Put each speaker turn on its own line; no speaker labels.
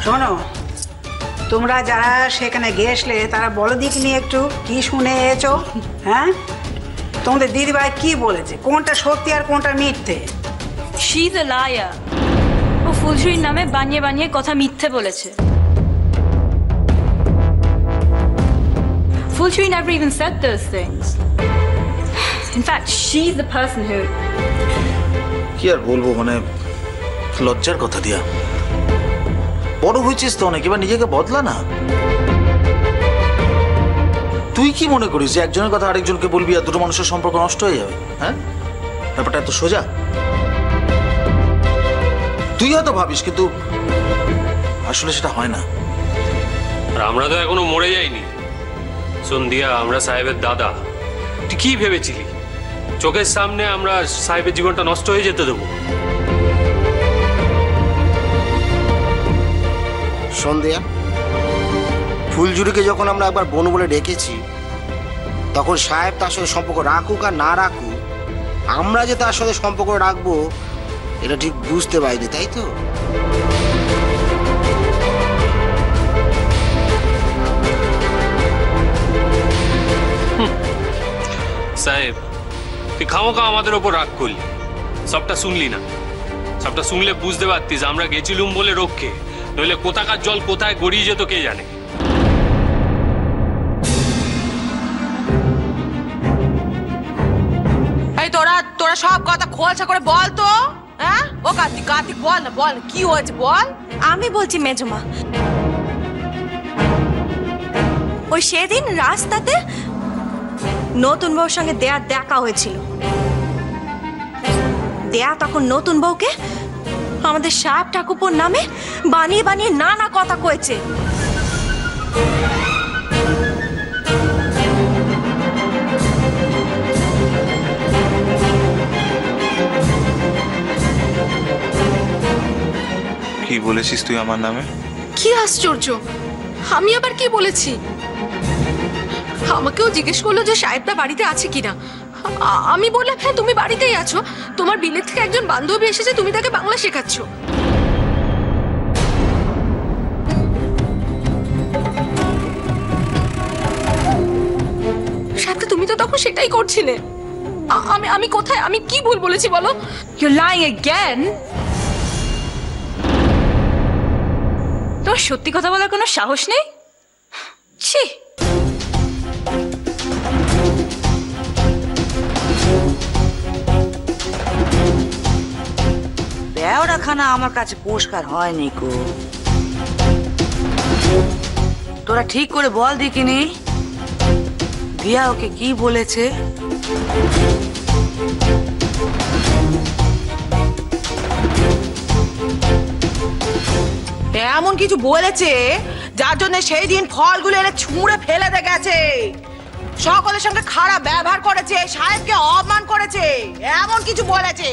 শোনো, তোমরা যারা সেখানে গেছলে তারা বলো দেখিনি একটু কি শুনে এসো। হ্যাঁ, তোমাদের দিদিভাই কি বলেছে, কোনটা সত্যি আর কোনটা মিথ্যে?
She is a liar. ও ফুলঝুরির নামে বানিয়ে বানিয়ে কথা মিথ্যে বলেছে। Fulchuri never even said those things. In fact, she's the person who...
কি আর বলবো, মানে লজ্জার কথা দিয়া। বড় হয়েছিস তো অনেক, এবার নিজেকে বদলা না। তুই কি মনে করিস যে একজনের কথা আরেকজনকে বলবি আর দুটো মানুষের সম্পর্ক নষ্ট হয়ে যাবে? হ্যাঁ, ব্যাপারটা এত সোজা? তুই হয়তো ভাবিস, কিন্তু আসলে সেটা হয় না।
আর আমরা তো এখনো মরে যাইনি সন্ধিয়া, আমরা সাহেবের দাদা। তুই কি ভেবেছিলি চোখের সামনে আমরা সাহেবের জীবনটা নষ্ট হয়ে যেতে দেবো?
সন্ধ্যা, ফুলঝুরিকে যখন আমরা একবার বোন বলে ডেকেছি, তখন সাহেব তার সাথে সম্পর্ক রাখুক আর না রাখুক, আমরা যে তার সাথে সম্পর্ক রাখবো এটা ঠিক বুঝতে পারিনি, তাই তো?
সাহেব, তুই খামোখা আমাদের ওপর রাগ করলি, সবটা শুনলি না। সবটা শুনলে বুঝতে পারতিস আমরা গেছিলুম বলে রক্ষে, নইলে কোথাকার জল কোথায় গড়িয়ে যেত কে জানে।
এই তোরা তোরা সব কথা খোলসা করে বল তো। হ্যাঁ, ও কার্তিক কার্তিক বল না, বল কি হয়েছে বল।
আমি বলছি মেজমা, ওই সেদিন রাস্তাতে নতুন বউর সঙ্গে দেয়ার দেখা হয়েছিল। দেয়া তখন নতুন বউকে আমাদের সাহেব ঠাকুরপোর নামে বানিয়ে বানিয়ে নানা কথা কয়েছে।
কি বলেছিস তুই আমার নামে?
কি আশ্চর্য, আমি আবার কি বলেছি? আমাকেও জিজ্ঞেস করলো যে সাহেবটা বাড়িতে আছে কিনা। আমি বললাম হ্যাঁ তুমি বাড়িতেই আছো, তোমার বিলেত থেকে একজন বান্ধবী এসেছে, তুমি তাকে বাংলা শেখাচ্ছ। সাথে তুমি তো তখন সেটাই করছিলে। আমি আমি কোথায়, আমি কি ভুল বলেছি বলো?
You're lying again? তোর সত্যি কথা বলার কোনো সাহস নেই? ছি!
দেওরাখানা আমার কাছে পরিষ্কার হয়নি কো। তোরা ঠিক করে বল দেখিনি দিয়া ওকে কি বলেছে?
এমন কিছু বলেছে যার জন্য সেই দিন ফলগুলো এনে ছুঁড়ে ফেলে দিয়ে গেছে, সকলের সঙ্গে খারাপ ব্যবহার করেছে, সাহেবকে অপমান করেছে, এমন কিছু বলেছে।